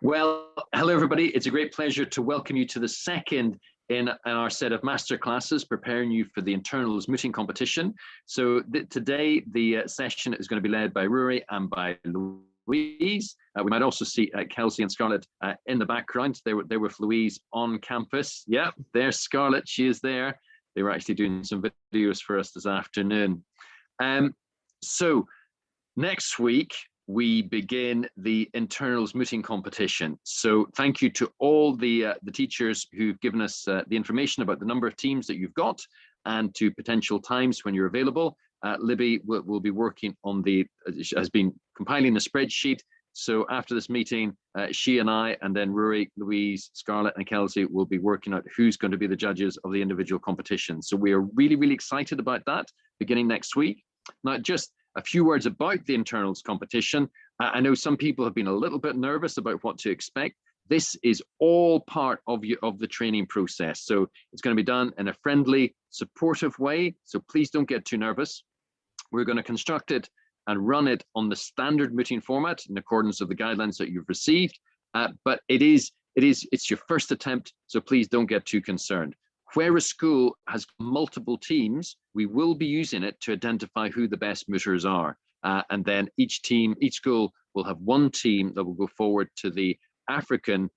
Well, hello everybody. It's a great pleasure to welcome you to the second in our set of masterclasses preparing you for the internals mooting competition. So today the session is going to be led by Rory and by Louise. We might also see Kelsey and Scarlett in the background. They were with Louise on campus. Yeah, there's Scarlett. She is there. They were actually doing some videos for us this afternoon. So next week, we begin the internals mooting competition. So thank you to all the teachers who've given us the information about the number of teams that you've got and to potential times when you're available. Libby will be working on has been compiling the spreadsheet. So after this meeting, she and I, and then Rory, Louise, Scarlett and Kelsey will be working out who's going to be the judges of the individual competitions. So we are really, really excited about that beginning next week. Now, just a few words about the internals competition. I know some people have been a little bit nervous about what to expect. This is all part of the training process. So it's going to be done in a friendly, supportive way. So please don't get too nervous. We're going to construct it and run it on the standard mooting format in accordance with the guidelines that you've received. But it's your first attempt, so please don't get too concerned. Where a school has multiple teams, we will be using it to identify who the best mooters are. And then each school will have one team that will go forward to the African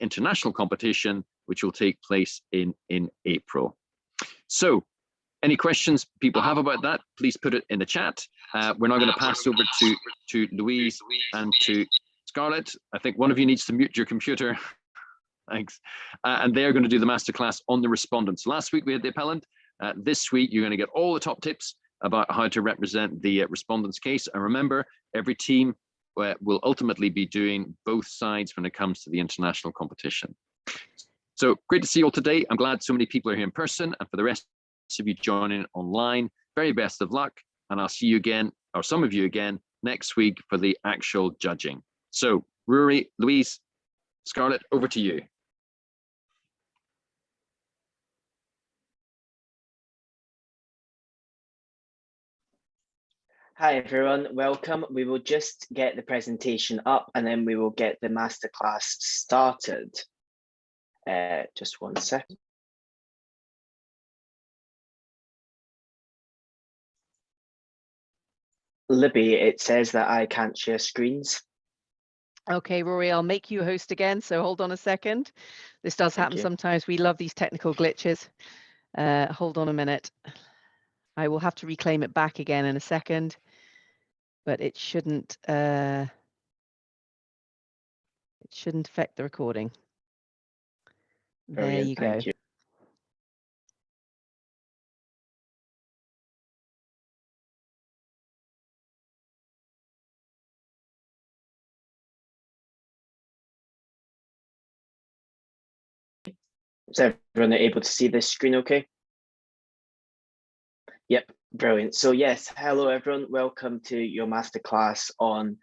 international competition, which will take place in April. So any questions people have about that, please put it in the chat. We're now going to pass over to Louise and to Scarlett. I think one of you needs to mute your computer. Thanks. And they're going to do the masterclass on the respondents. Last week we had the appellant. This week you're going to get all the top tips about how to represent the respondent's case. And remember, every team will ultimately be doing both sides when it comes to the international competition. So great to see you all today. I'm glad so many people are here in person, and for the rest of you joining online, very best of luck. And I'll see you again, or some of you again, next week for the actual judging. So Rory, Louise, Scarlett, over to you. Hi everyone, welcome. We will just get the presentation up and then we will get the masterclass started. Just one second. Libby, it says that I can't share screens. Okay, Rory, I'll make you host again, so hold on a second. This does happen sometimes. We love these technical glitches. Hold on a minute. I will have to reclaim it back again in a second, but it shouldn't affect the recording. There you go. Thank you. Is everyone able to see this screen okay? Yep, brilliant. So yes, hello everyone. Welcome to your masterclass on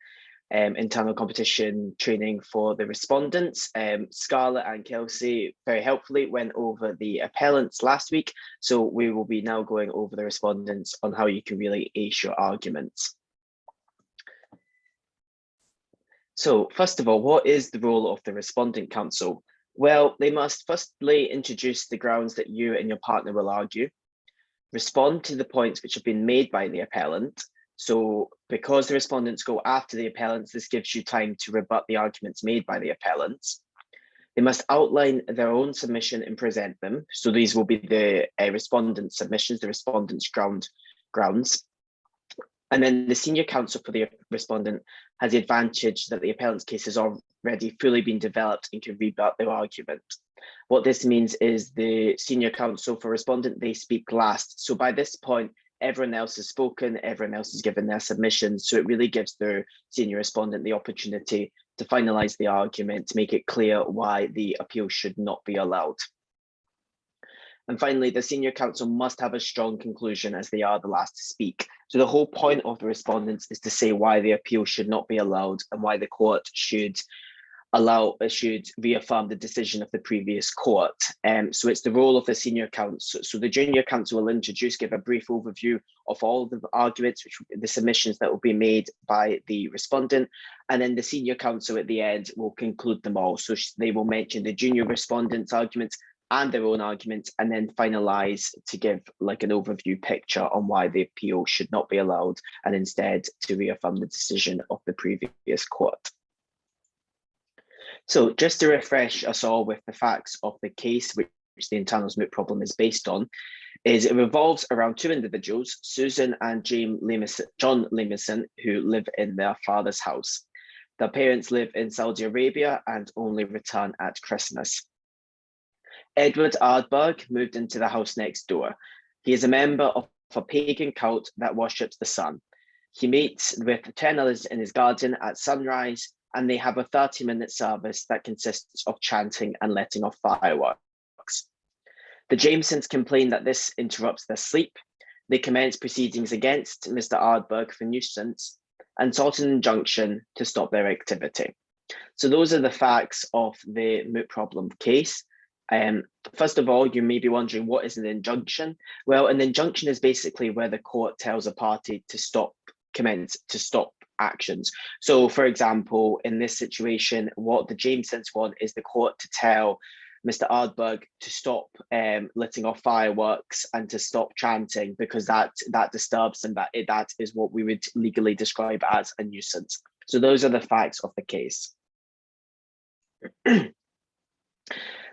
internal competition training for the respondents. Scarlett and Kelsey very helpfully went over the appellants last week. So we will be now going over the respondents on how you can really ace your arguments. So first of all, what is the role of the respondent counsel? Well, they must firstly introduce the grounds that you and your partner will argue, respond to the points which have been made by the appellant. So because the respondents go after the appellants, this gives you time to rebut the arguments made by the appellants. They must outline their own submission and present them. So these will be the respondent submissions, the respondent's grounds. And then the senior counsel for the respondent has the advantage that the appellant's case has already fully been developed and can rebut their argument. What this means is the senior counsel for respondent, they speak last. So by this point, everyone else has spoken, everyone else has given their submissions. So it really gives the senior respondent the opportunity to finalize the argument, to make it clear why the appeal should not be allowed. And finally, the senior counsel must have a strong conclusion as they are the last to speak. So the whole point of the respondents is to say why the appeal should not be allowed and why the court should should reaffirm the decision of the previous court. So it's the role of the senior counsel. So the junior counsel will give a brief overview of all the arguments, the submissions that will be made by the respondent, and then the senior counsel at the end will conclude them all. So they will mention the junior respondent's arguments and their own arguments, and then finalize to give like an overview picture on why the appeal should not be allowed, and instead to reaffirm the decision of the previous court. So just to refresh us all with the facts of the case, which the internals moot problem is based on, is it revolves around two individuals, Susan and John Limison, who live in their father's house. Their parents live in Saudi Arabia and only return at Christmas. Edward Ardberg moved into the house next door. He is a member of a pagan cult that worships the sun. He meets with 10 others in his garden at sunrise, and they have a 30-minute service that consists of chanting and letting off fireworks. The Jamesons complain that this interrupts their sleep. They commence proceedings against Mr. Ardberg for nuisance and sought an injunction to stop their activity. So those are the facts of the moot problem case. First of all, you may be wondering, what is an injunction? Well, an injunction is basically where the court tells a party to stop actions. So for example, in this situation, what the Jamesons want is the court to tell Mr. Ardberg to stop letting off fireworks and to stop chanting, because that disturbs them, that is what we would legally describe as a nuisance. So those are the facts of the case.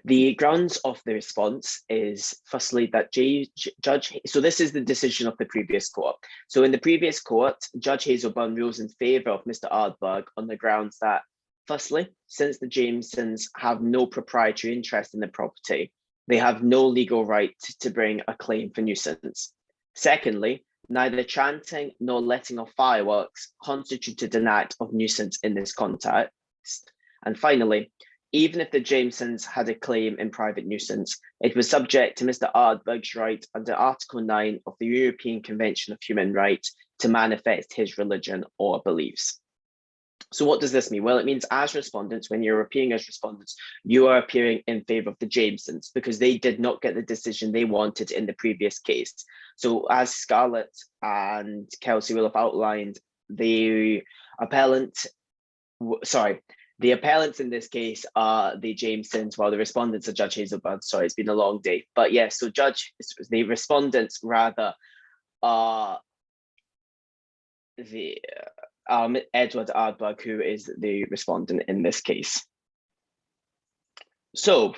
The grounds of the response is firstly that so this is the decision of the previous court. So in the previous court, Judge Hazelburn rules in favour of Mr. Ardberg on the grounds that, firstly, since the Jamesons have no proprietary interest in the property, they have no legal right to bring a claim for nuisance. Secondly, neither chanting nor letting off fireworks constituted an act of nuisance in this context. And finally, even if the Jamesons had a claim in private nuisance, it was subject to Mr. Ardberg's right under Article 9 of the European Convention of Human Rights to manifest his religion or beliefs. So what does this mean? Well, it means as respondents, when you're appearing as respondents, you are appearing in favour of the Jamesons because they did not get the decision they wanted in the previous case. So as Scarlett and Kelsey will have outlined, the appellants in this case are the Jamesons, while the respondents are Judge Hazelburn. Sorry, it's been a long day. But yes, so the respondents rather are the Edward Ardberg, who is the respondent in this case. So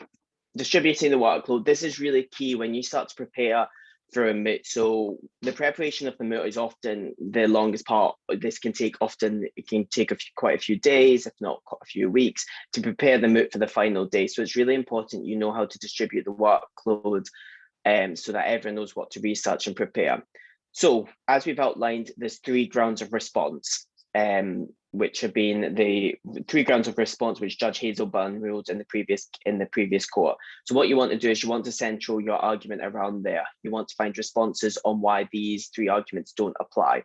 distributing the workload, this is really key when you start to prepare for a moot. So the preparation of the moot is often the longest part. This can take quite a few days, if not quite a few weeks, to prepare the moot for the final day. So it's really important you know how to distribute the workload so that everyone knows what to research and prepare. So as we've outlined, there's 3 grounds of response, which have been the 3 grounds of response which Judge Hazelburn ruled in the previous court. So what you want to do is you want to central your argument around there. You want to find responses on why these 3 arguments don't apply.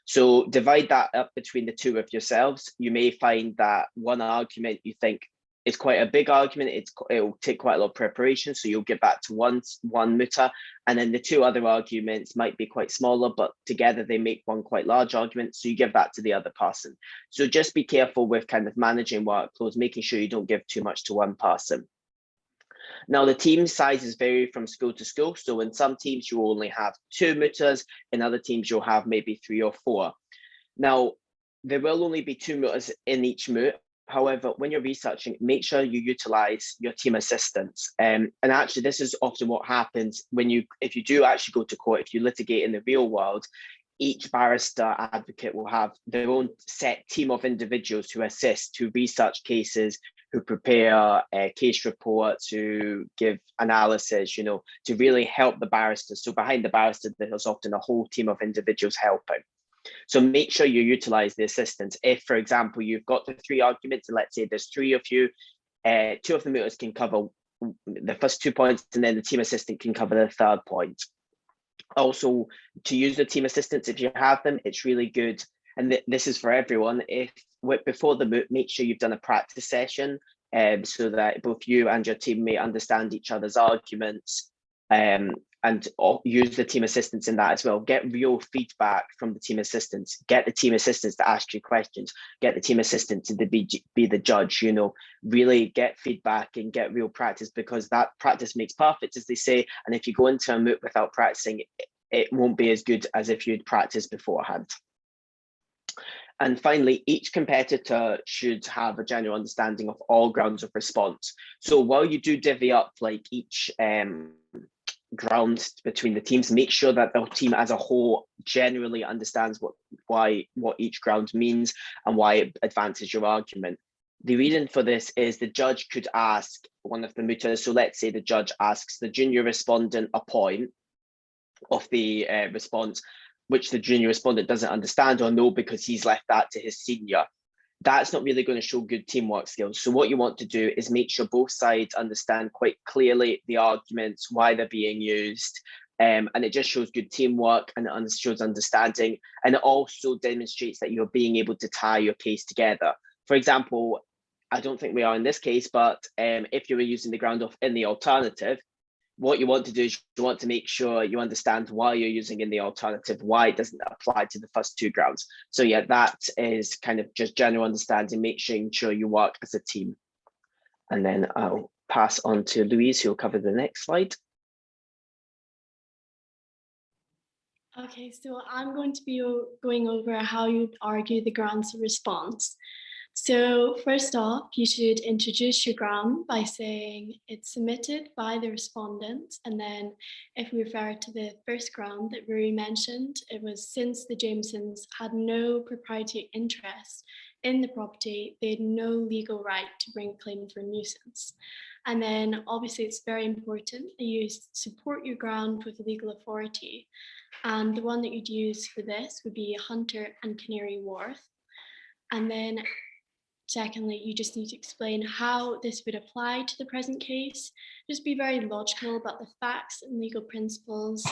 So divide that up between the 2 of yourselves. You may find that one argument you think is quite a big argument. It'll take quite a lot of preparation, so you'll give that to one mooter, and then the 2 other arguments might be quite smaller, but together they make one quite large argument, so you give that to the other person. So just be careful with kind of managing workloads, making sure you don't give too much to one person. Now, the team sizes vary from school to school. So in some teams, you only have 2 mooters. In other teams, you'll have maybe 3 or 4. Now, there will only be 2 mooters in each moot. However, when you're researching, make sure you utilize your team assistants. And actually, this is often what happens if you do actually go to court, if you litigate in the real world, each barrister advocate will have their own set team of individuals who assist, to research cases, who prepare case reports, who give analysis, to really help the barrister. So behind the barrister, there's often a whole team of individuals helping. So make sure you utilize the assistants. If, for example, you've got the 3 arguments, and let's say there's 3 of you, 2 of the mooters can cover the first 2 points, and then the team assistant can cover the 3rd point. Also, to use the team assistants, if you have them, it's really good And this is for everyone. Before the MOOC, make sure you've done a practice session so that both you and your teammate understand each other's arguments, and use the team assistants in that as well. Get real feedback from the team assistants. Get the team assistants to ask you questions. Get the team assistant to be the judge. Really get feedback and get real practice, because that practice makes perfect, as they say. And if you go into a MOOC without practicing, it won't be as good as if you'd practiced beforehand. And finally, each competitor should have a general understanding of all grounds of response. So while you do divvy up like each ground between the teams, make sure that the team as a whole generally understands what each ground means and why it advances your argument. The reason for this is the judge could ask one of the mooters. So let's say the judge asks the junior respondent a point of the response, which the junior respondent doesn't understand or know because he's left that to his senior. That's not really going to show good teamwork skills. So what you want to do is make sure both sides understand quite clearly the arguments, why they're being used, and it just shows good teamwork, and it shows understanding, and it also demonstrates that you're being able to tie your case together. For example, I don't think we are in this case, but if you were using the ground of in the alternative, what you want to do is you want to make sure you understand why you're using in the alternative, why it doesn't apply to the first two grounds. So yeah, that is kind of just general understanding, making sure you work as a team. And then I'll pass on to Louise, who will cover the next slide. Okay, so I'm going to be going over how you'd argue the grounds of response. So first off, you should introduce your ground by saying it's submitted by the respondent. And then if we refer to the first ground that Rory mentioned, it was since the Jamesons had no proprietary interest in the property, they had no legal right to bring a claim for nuisance. And then obviously it's very important that you support your ground with legal authority. And the one that you'd use for this would be Hunter and Canary Wharf. And then secondly, you just need to explain how this would apply to the present case. Just be very logical about the facts and legal principles,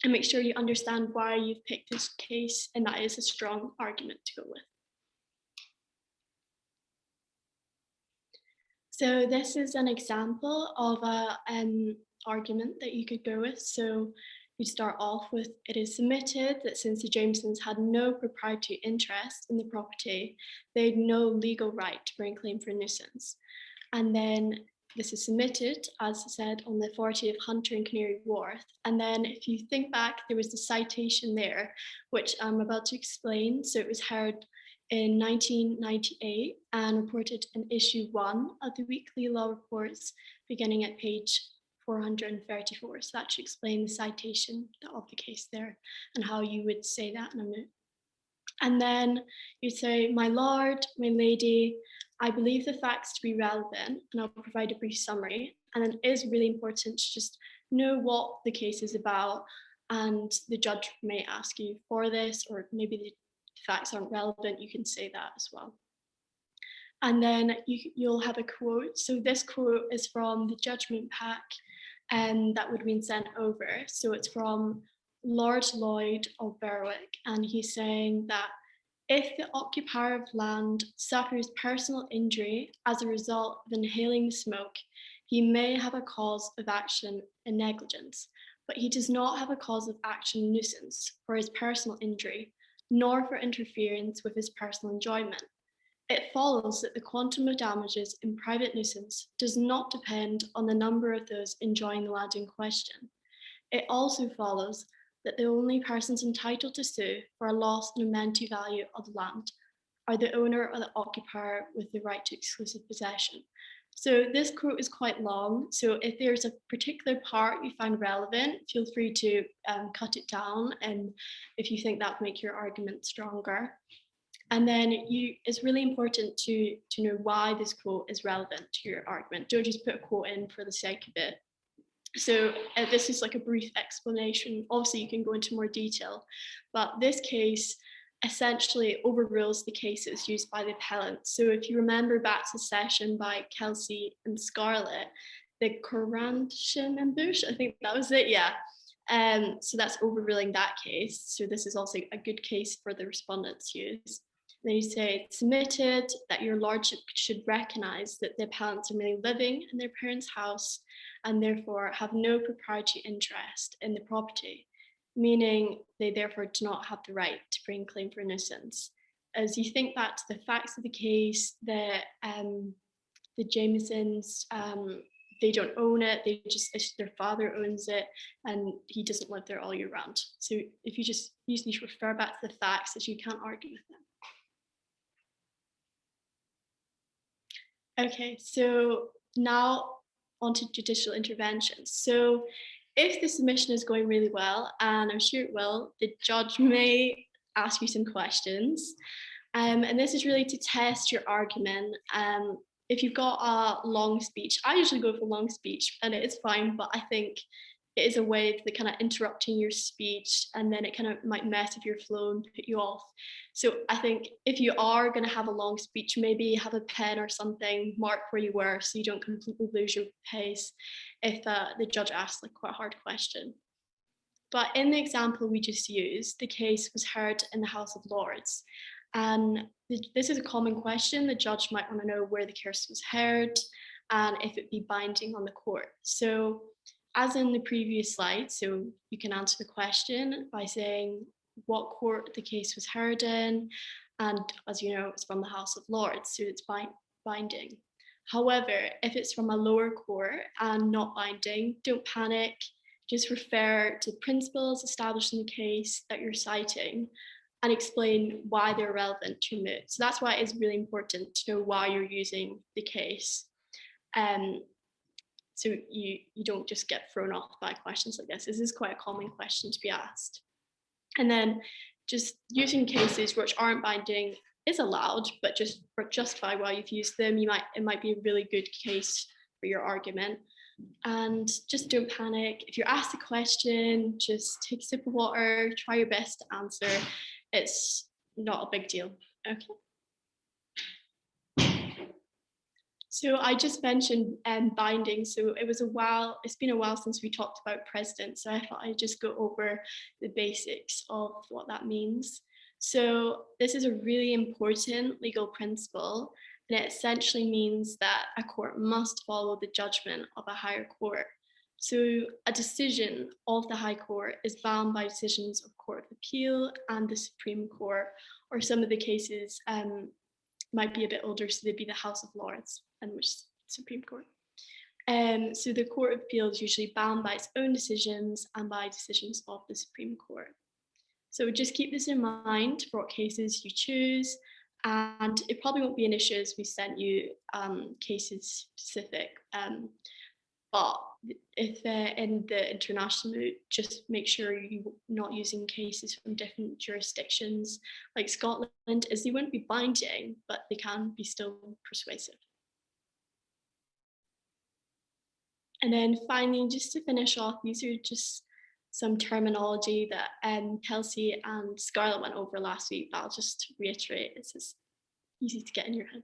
and make sure you understand why you've picked this case, and that is a strong argument to go with. So this is an example of an argument that you could go with. So you start off with, it is submitted that since the Jamesons had no proprietary interest in the property, they had no legal right to bring a claim for nuisance. And then this is submitted, as I said, on the authority of Hunter and Canary Wharf. And then if you think back, there was the citation there, which I'm about to explain. So it was heard in 1998 and reported in issue 1 of the weekly law reports, beginning at page 434. So that should explain the citation of the case there and how you would say that in a moot. And then you say, my lord, my lady, I believe the facts to be relevant, and I'll provide a brief summary. And then it is really important to just know what the case is about, and the judge may ask you for this, or maybe the facts aren't relevant, you can say that as well. And then you'll have a quote. So this quote is from the judgment pack, and that would have been sent over. So it's from Lord Lloyd of Berwick, and he's saying that if the occupier of land suffers personal injury as a result of inhaling smoke, he may have a cause of action in negligence, but he does not have a cause of action nuisance for his personal injury, nor for interference with his personal enjoyment. It follows that the quantum of damages in private nuisance does not depend on the number of those enjoying the land in question. It also follows that the only persons entitled to sue for a loss in amenity value of the land are the owner or the occupier with the right to exclusive possession. So this quote is quite long. So if there's a particular part you find relevant, feel free to cut it down, and if you think that would make your argument stronger. And then it's really important to know why this quote is relevant to your argument. Don't just put a quote in for the sake of it. So this is like a brief explanation. Obviously, you can go into more detail, but this case essentially overrules the cases used by the appellant. So if you remember back to the session by Kelsey and Scarlett, the Corantion and Bush, I think that was it, yeah. So that's overruling that case. So this is also a good case for the respondents to use. Then you say it's submitted that your lordship should recognise that the appellants are merely living in their parents' house and therefore have no proprietary interest in the property, meaning they therefore do not have the right to bring a claim for innocence. As you think back to the facts of the case, the Jamesons, they don't own it, their father owns it and he doesn't live there all year round. So if you just usually refer back to the facts, as you can't argue with them. Okay, so now on to judicial interventions. So if the submission is going really well, and I'm sure it will, the judge may ask you some questions. And this is really to test your argument. If you've got a long speech, I usually go for long speech and it is fine, but I think it is a way of the kind of interrupting your speech and then it kind of might mess with your flow and put you off. So I think if you are going to have a long speech, maybe have a pen or something, mark where you were so you don't completely lose your pace if the judge asks like quite a hard question. But in the example we just used, the case was heard in the House of Lords. And this is a common question. The judge might want to know where the case was heard and if it be binding on the court. So as in the previous slide, so you can answer the question by saying what court the case was heard in, and as you know, it's from the House of Lords, so it's binding. However, if it's from a lower court and not binding, don't panic, just refer to principles established in the case that you're citing and explain why they're relevant to moot. So that's why it's really important to know why you're using the case. So you don't just get thrown off by questions like this. This is quite a common question to be asked. And then just using cases which aren't binding is allowed, but just justify why you've used them. It might be a really good case for your argument. And just don't panic. If you're asked a question, just take a sip of water, try your best to answer. It's not a big deal. Okay. So I just mentioned binding. So it's been a while since we talked about precedent. So I thought I'd just go over the basics of what that means. So this is a really important legal principle, and it essentially means that a court must follow the judgment of a higher court. So a decision of the High Court is bound by decisions of Court of Appeal and the Supreme Court, or some of the cases might be a bit older, so they'd be the House of Lords and which Supreme Court. So the Court of Appeal is usually bound by its own decisions and by decisions of the Supreme Court. So just keep this in mind for what cases you choose, and it probably won't be an issue as we sent you cases specific. But if in the international moot, just make sure you're not using cases from different jurisdictions. Like Scotland, as they wouldn't be binding, but they can be still persuasive. And then finally, just to finish off, these are just some terminology that Kelsey and Scarlett went over last week, but I'll just reiterate, it's just easy to get in your head.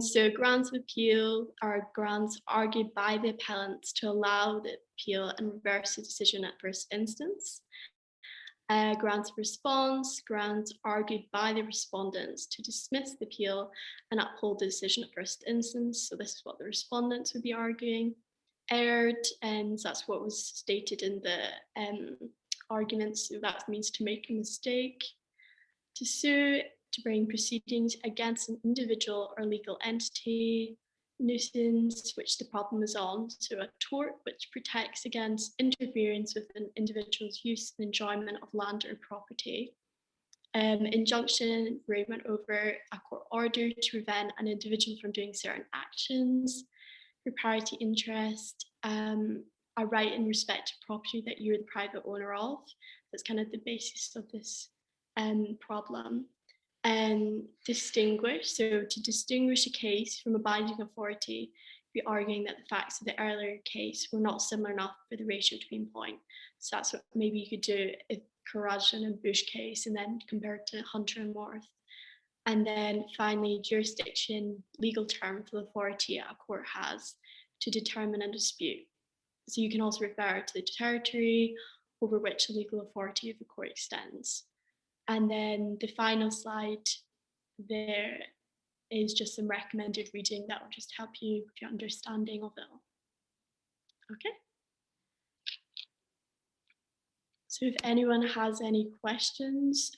So grounds of appeal are grounds argued by the appellants to allow the appeal and reverse the decision at first instance. Grounds of response, grounds argued by the respondents to dismiss the appeal and uphold the decision at first instance. So this is what the respondents would be arguing. Erred, and that's what was stated in the argument. So that means to make a mistake. To sue, to bring proceedings against an individual or legal entity. Nuisance, which the problem is on, so a tort which protects against interference with an individual's use and enjoyment of land or property. Injunction, we went over a court order to prevent an individual from doing certain actions. Proprietary interest, a right in respect to property that you're the private owner of. That's kind of the basis of this problem. Distinguish, so to distinguish a case from a binding authority, be arguing that the facts of the earlier case were not similar enough for the ratio to be in point. So that's what maybe you could do if Karajan and Bush case and then compared to Hunter and Worth. And then finally, jurisdiction, legal term for the authority a court has to determine a dispute. So you can also refer to the territory over which the legal authority of the court extends. And then the final slide there is just some recommended reading that will just help you with your understanding of it all. Okay. So if anyone has any questions.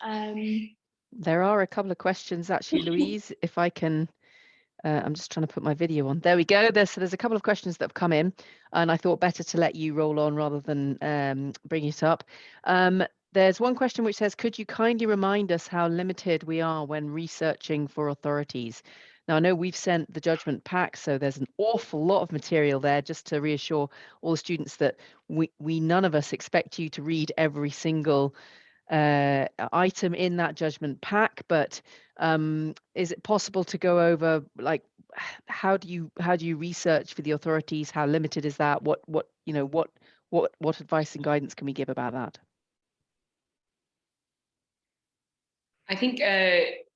There are a couple of questions actually, Louise, if I can. I'm just trying to put my video on. There we go. There's a couple of questions that have come in, and I thought better to let you roll on rather than bring it up. There's one question which says, could you kindly remind us how limited we are when researching for authorities? Now, I know we've sent the judgment pack, so there's an awful lot of material there, just to reassure all the students that we none of us expect you to read every single item in that judgment pack, but is it possible to go over, like, how do you research for the authorities? How limited is that? What advice and guidance can we give about that? I think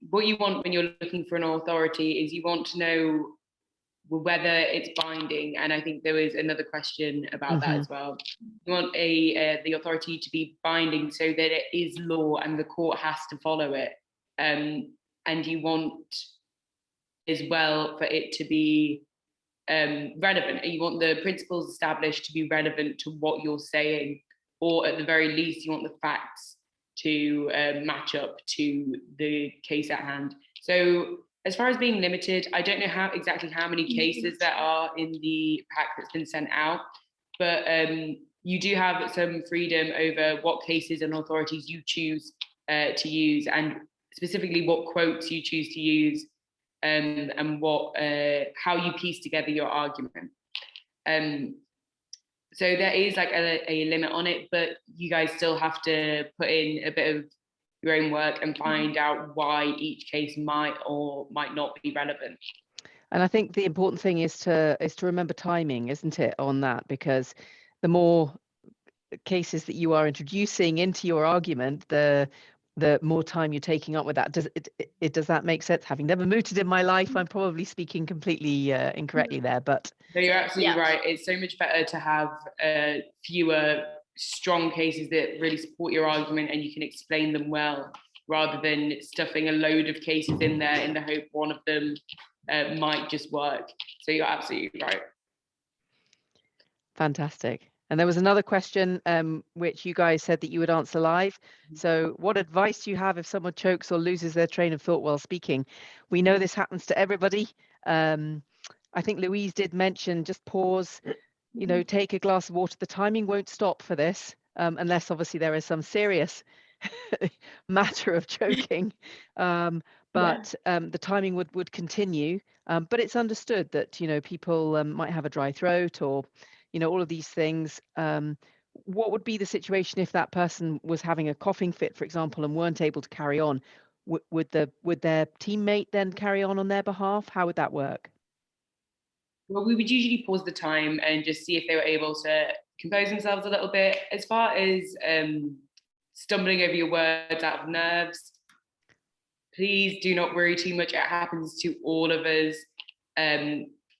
what you want when you're looking for an authority is you want to know whether it's binding, and I think there was another question about that as well. You want the authority to be binding so that it is law and the court has to follow it, and you want as well for it to be relevant. You want the principles established to be relevant to what you're saying, or at the very least you want the facts to match up to the case at hand. So as far as being limited, I don't know exactly how many cases there are in the pack that's been sent out, but you do have some freedom over what cases and authorities you choose to use, and specifically what quotes you choose to use, and how you piece together your argument. So there is like a limit on it, but you guys still have to put in a bit of your own work and find out why each case might or might not be relevant. And I think the important thing is to remember timing, isn't it, on that? Because the more cases that you are introducing into your argument, the more time you're taking up with that. Does that make sense? Having never mooted in my life, I'm probably speaking completely incorrectly there, but no, you're absolutely right. It's so much better to have fewer strong cases that really support your argument and you can explain them well, rather than stuffing a load of cases in there in the hope one of them might just work. So you're absolutely right. Fantastic. And there was another question which you guys said that you would answer live. So what advice do you have if someone chokes or loses their train of thought while speaking? We know this happens to everybody. I think Louise did mention just pause, take a glass of water. The timing won't stop for this unless obviously there is some serious matter of choking. But the timing would continue. But it's understood that, people might have a dry throat or all of these things. What would be the situation if that person was having a coughing fit, for example, and weren't able to carry on? Would their teammate then carry on their behalf? How would that work? Well, we would usually pause the time and just see if they were able to compose themselves a little bit. As far as stumbling over your words out of nerves, please do not worry too much. It happens to all of us.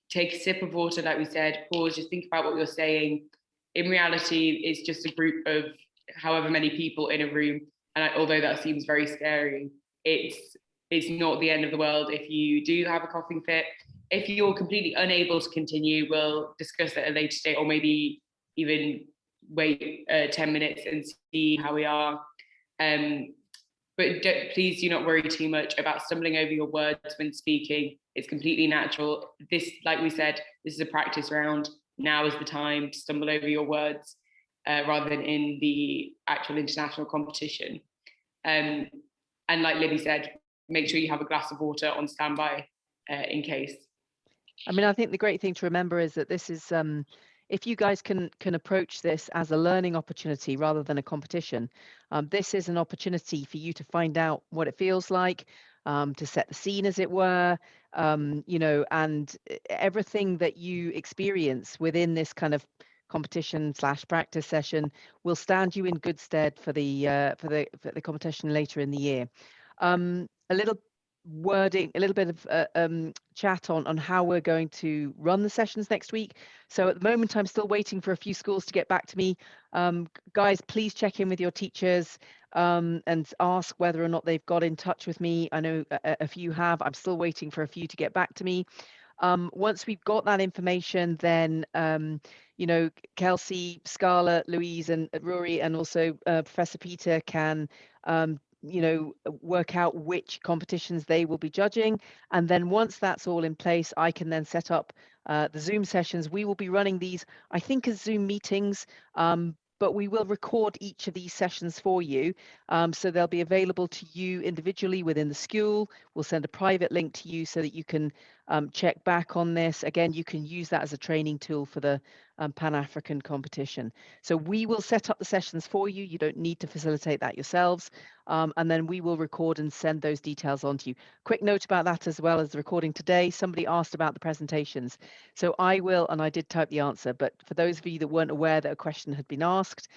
Take a sip of water, like we said, pause, just think about what you're saying. In reality, it's just a group of however many people in a room. And although that seems very scary, it's not the end of the world if you do have a coughing fit. If you're completely unable to continue, we'll discuss it at a later date, or maybe even wait 10 minutes and see how we are. But please do not worry too much about stumbling over your words when speaking. It's completely natural. This, like we said, this is a practice round. Now is the time to stumble over your words rather than in the actual international competition. And like Libby said, make sure you have a glass of water on standby in case. I mean, I think the great thing to remember is that this is, if you guys can approach this as a learning opportunity rather than a competition, this is an opportunity for you to find out what it feels like, to set the scene, as it were, and everything that you experience within this kind of competition/practice session will stand you in good stead for the competition later in the year. A little wording, a little bit of chat on how we're going to run the sessions next week. So at the moment, I'm still waiting for a few schools to get back to me. Guys, please check in with your teachers and ask whether or not they've got in touch with me. I know a few have. I'm still waiting for a few to get back to me. Once we've got that information, then you know, Kelsey, Scarlett, Louise, and Rory, and also Professor Peter can you know, work out which competitions they will be judging. And then once that's all in place, I can then set up the Zoom sessions. We will be running these, I think, as Zoom meetings, but we will record each of these sessions for you. So they'll be available to you individually within the school. We'll send a private link to you so that you can check back on this. Again, you can use that as a training tool for the Pan-African competition. So we will set up the sessions for you. You don't need to facilitate that yourselves. And then we will record and send those details on to you. Quick note about that as well as the recording today. Somebody asked about the presentations. So I will, and I did type the answer, but for those of you that weren't aware that a question had been asked,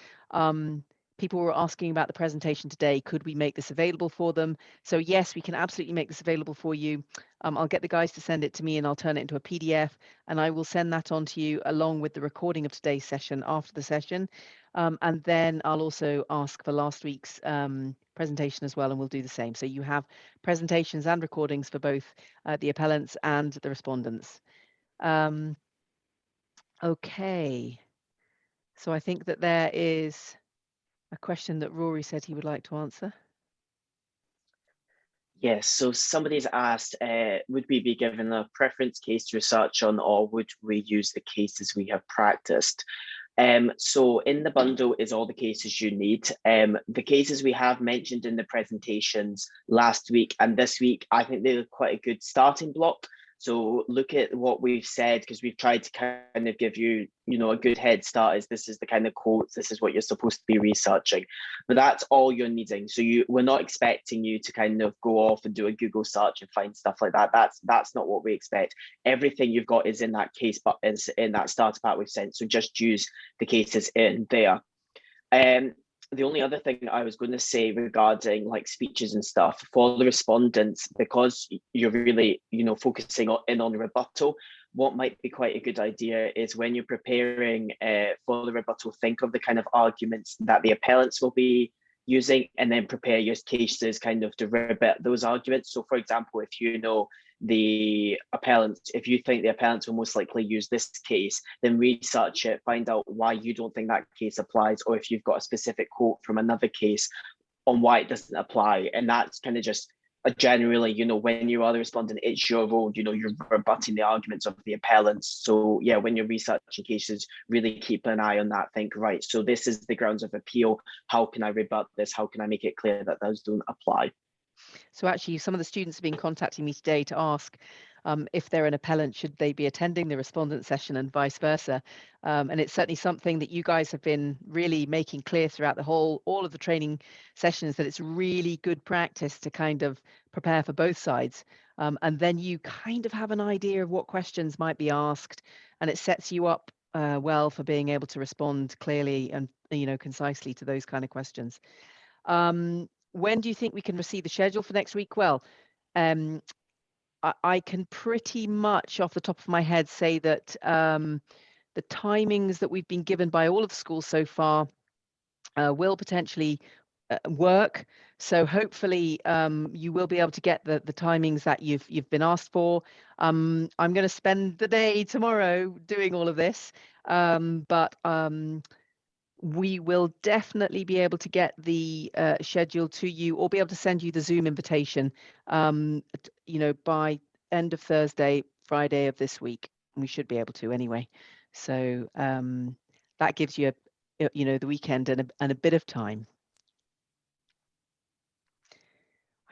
people were asking about the presentation today. Could we make this available for them? So yes, we can absolutely make this available for you. I'll get the guys to send it to me and I'll turn it into a PDF and I will send that on to you along with the recording of today's session after the session. And then I'll also ask for last week's presentation as well, and we'll do the same. So you have presentations and recordings for both the appellants and the respondents. Okay, so I think that there is a question that Rory said he would like to answer. Yes, so somebody's asked, would we be given a preference case to research on, or would we use the cases we have practiced? So in the bundle is all the cases you need. The cases we have mentioned in the presentations last week and this week, I think they're quite a good starting block. So look at what we've said, because we've tried to kind of give you, you know, a good head start. Is this is the kind of quotes, this is what you're supposed to be researching, but that's all you're needing. So we're not expecting you to kind of go off and do a Google search and find stuff like that. That's not what we expect. Everything you've got is in that case, but is in that starter pack we've sent. So just use the cases in there. The only other thing I was going to say regarding like speeches and stuff for the respondents, because you're really, you know, focusing in on rebuttal, what might be quite a good idea is when you're preparing for the rebuttal, think of the kind of arguments that the appellants will be using and then prepare your cases kind of to rebut those arguments. So for example, if you know the appellants, if you think the appellants will most likely use this case, then research it, find out why you don't think that case applies, or if you've got a specific quote from another case on why it doesn't apply. And that's kind of just generally, you know, when you are the respondent, it's your role, you know, you're rebutting the arguments of the appellants. So yeah, when you're researching cases, really keep an eye on that. Think, right, so this is the grounds of appeal. How can I rebut this? How can I make it clear that those don't apply? So actually, some of the students have been contacting me today to ask if they're an appellant, should they be attending the respondent session and vice versa. And it's certainly something that you guys have been really making clear throughout all of the training sessions, that it's really good practice to kind of prepare for both sides. And then you kind of have an idea of what questions might be asked, and it sets you up well for being able to respond clearly and, you know, concisely to those kind of questions. When do you think we can receive the schedule for next week? Well, I can pretty much off the top of my head say that the timings that we've been given by all of the schools so far will potentially work. So hopefully you will be able to get the timings that you've been asked for. I'm going to spend the day tomorrow doing all of this, but we will definitely be able to get the schedule to you, or be able to send you the Zoom invitation, you know, by end of Thursday, Friday of this week. We should be able to anyway. So that gives you, you know, the weekend and a bit of time.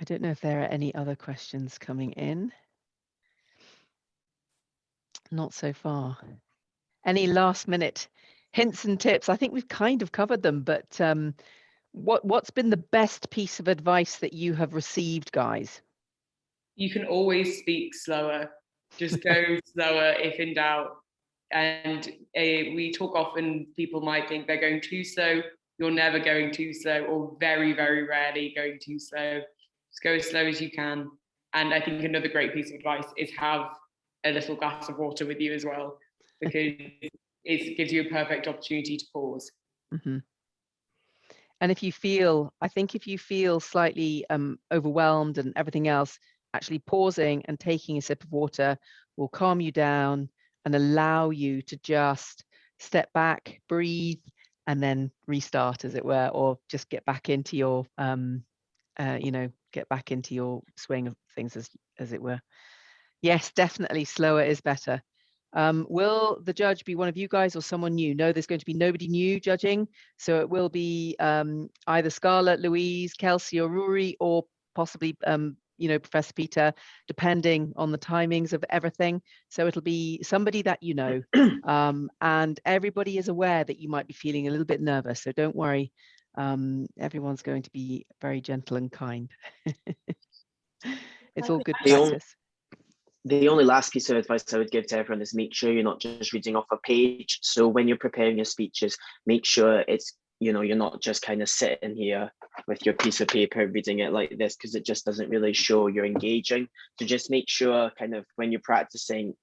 I don't know if there are any other questions coming in. Not so far. Any last minute hints and tips? I think we've kind of covered them, but what's been the best piece of advice that you have received, guys? You can always speak slower. Just go slower if in doubt. And we talk often, people might think they're going too slow. You're never going too slow, or very, very rarely going too slow. Just go as slow as you can. And I think another great piece of advice is have a little glass of water with you as well, because it gives you a perfect opportunity to pause. Mm-hmm. And if you feel, I think if you feel slightly overwhelmed and everything else, actually pausing and taking a sip of water will calm you down and allow you to just step back, breathe, and then restart, as it were, or just get back into your, get back into your swing of things, as it were. Yes, definitely slower is better. Will the judge be one of you guys or someone new? No, there's going to be nobody new judging. So it will be either Scarlett, Louise, Kelsey, or Rory, or possibly, Professor Peter, depending on the timings of everything. So it'll be somebody that you know. And everybody is aware that you might be feeling a little bit nervous. So don't worry. Everyone's going to be very gentle and kind. It's all good practice. The only last piece of advice I would give to everyone is make sure you're not just reading off a page. So when you're preparing your speeches, make sure it's, you're not just kind of sitting here with your piece of paper reading it like this, because it just doesn't really show you're engaging. So just make sure kind of when you're practicing,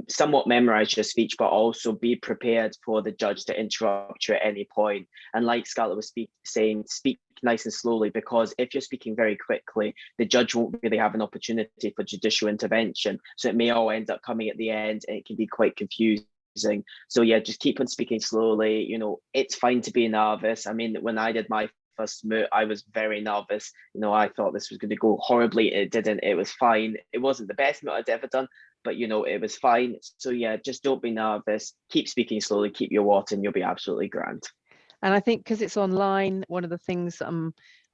somewhat memorize your speech, but also be prepared for the judge to interrupt you at any point. And like Scarlett was saying, speak nice and slowly, because if you're speaking very quickly, the judge won't really have an opportunity for judicial intervention. So it may all end up coming at the end, and it can be quite confusing. So yeah, just keep on speaking slowly. It's fine to be nervous. I mean, when I did my first moot, I was very nervous. I thought this was going to go horribly. It didn't. It was fine. It wasn't the best moot I'd ever done, but it was fine. So yeah, just don't be nervous. Keep speaking slowly, keep your water, and you'll be absolutely grand. And I think because it's online, one of the things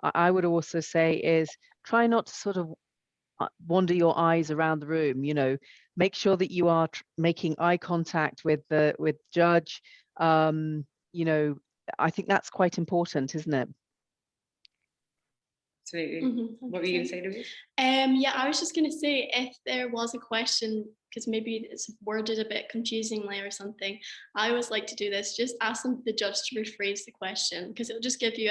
I would also say is try not to sort of wander your eyes around the room. Make sure that you are making eye contact with the judge. I think that's quite important, isn't it? Absolutely. Mm-hmm, what were you going to say, Louise? Yeah, I was just going to say, if there was a question, because maybe it's worded a bit confusingly or something, I always like to do this, just ask the judge to rephrase the question, because it'll just give you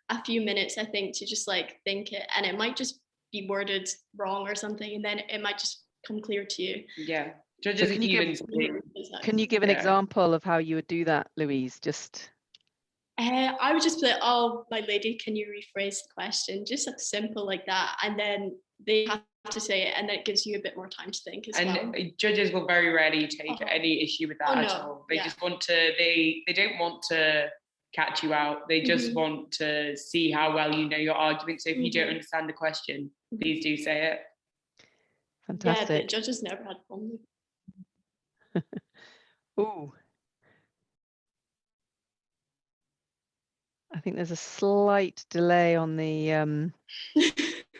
a few minutes, I think, to just think it, and it might just be worded wrong or something, and then it might just come clear to you. Yeah, judges are humans. Can you give an example of how you would do that, Louise? I would just be like, "Oh, my lady, can you rephrase the question?" Just simple like that, and then they have to say it, and then it gives you a bit more time to think as well. And judges will very rarely take any issue with that at all. They just want to. They don't want to catch you out. They just want to see how well you know your argument. So if you don't understand the question, please do say it. Fantastic. Yeah, the judges never had fun. Ooh. I think there's a slight delay on the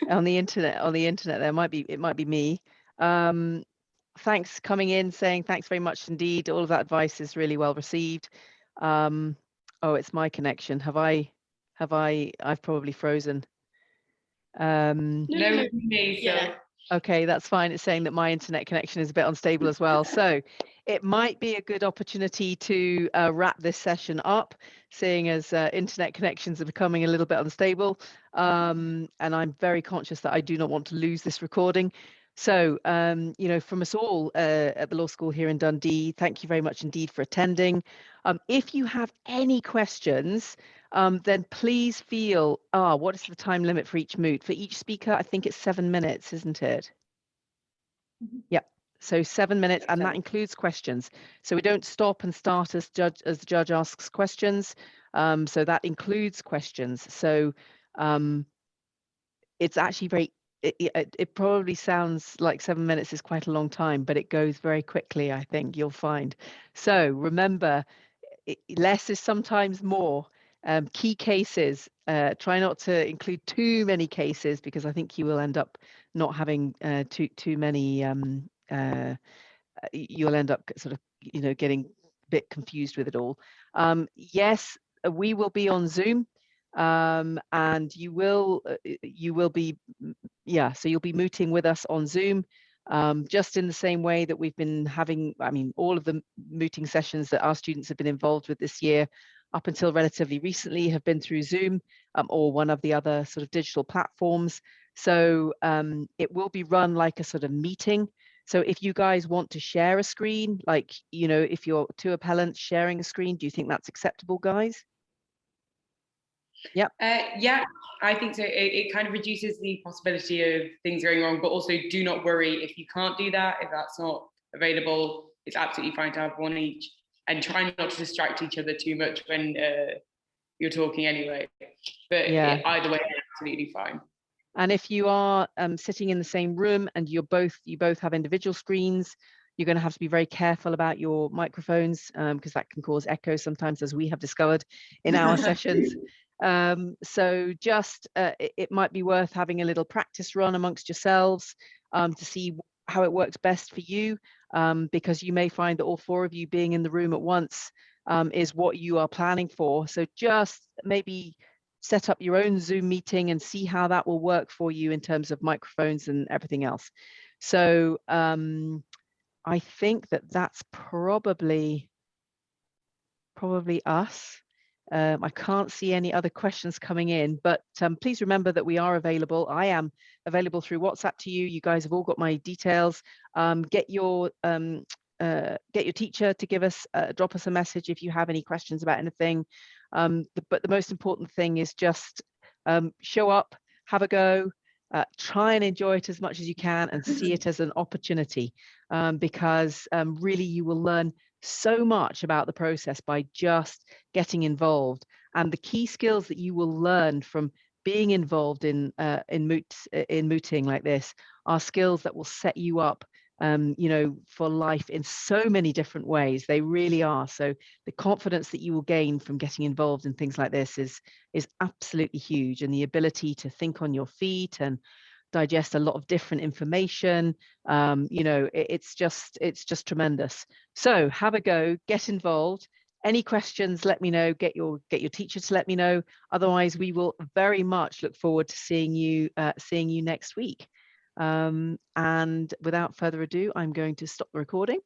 on the internet. It might be me. Thanks coming in, saying thanks very much indeed. All of that advice is really well received. Oh, it's my connection. I've probably frozen. No, me. Yeah. Okay, that's fine. It's saying that my internet connection is a bit unstable as well. So it might be a good opportunity to wrap this session up, seeing as internet connections are becoming a little bit unstable. And I'm very conscious that I do not want to lose this recording. So, from us all at the law school here in Dundee, thank you very much indeed for attending. If you have any questions, then please feel, what is the time limit for each moot? For each speaker, I think it's 7 minutes, isn't it? Yep. So 7 minutes, and that includes questions. So we don't stop and start as the judge asks questions. So that includes questions. So it's actually it probably sounds like 7 minutes is quite a long time, but it goes very quickly, I think you'll find. So remember, less is sometimes more. Key cases, try not to include too many cases, because I think you will end up not having too many. You'll end up sort of, getting a bit confused with it all. Yes, we will be on Zoom, and you will be, so you'll be mooting with us on Zoom. Just in the same way that we've been having, all of the mooting sessions that our students have been involved with this year up until relatively recently have been through Zoom or one of the other sort of digital platforms. So it will be run like a sort of meeting. So if you guys want to share a screen, like, you know, if you're two appellants sharing a screen, do you think that's acceptable, guys? Yep. Yeah, I think so. It kind of reduces the possibility of things going wrong, but also do not worry if you can't do that, if that's not available. It's absolutely fine to have one each, and try not to distract each other too much when you're talking anyway. But Yeah. Either way, absolutely fine. And if you are sitting in the same room and you both have individual screens, you're going to have to be very careful about your microphones because that can cause echo sometimes, as we have discovered in our sessions. So just it might be worth having a little practice run amongst yourselves to see how it works best for you, because you may find that all four of you being in the room at once is what you are planning for. So just maybe set up your own Zoom meeting and see how that will work for you in terms of microphones and everything else. So I think that that's probably us. I can't see any other questions coming in, but please remember that we are available. I am available through WhatsApp to you. You guys have all got my details. Get your teacher to give us, drop us a message if you have any questions about anything. But the most important thing is just show up, have a go, try and enjoy it as much as you can and see it as an opportunity, because really you will learn so much about the process by just getting involved. And the key skills that you will learn from being involved in mooting like this are skills that will set you up you know, for life in so many different ways. They really are. So the confidence that you will gain from getting involved in things like this is absolutely huge, and the ability to think on your feet and digest a lot of different information. You know, it's just tremendous. So have a go, get involved. Any questions, let me know. Get your teacher to let me know. Otherwise, we will very much look forward to seeing you next week. And without further ado, I'm going to stop the recording.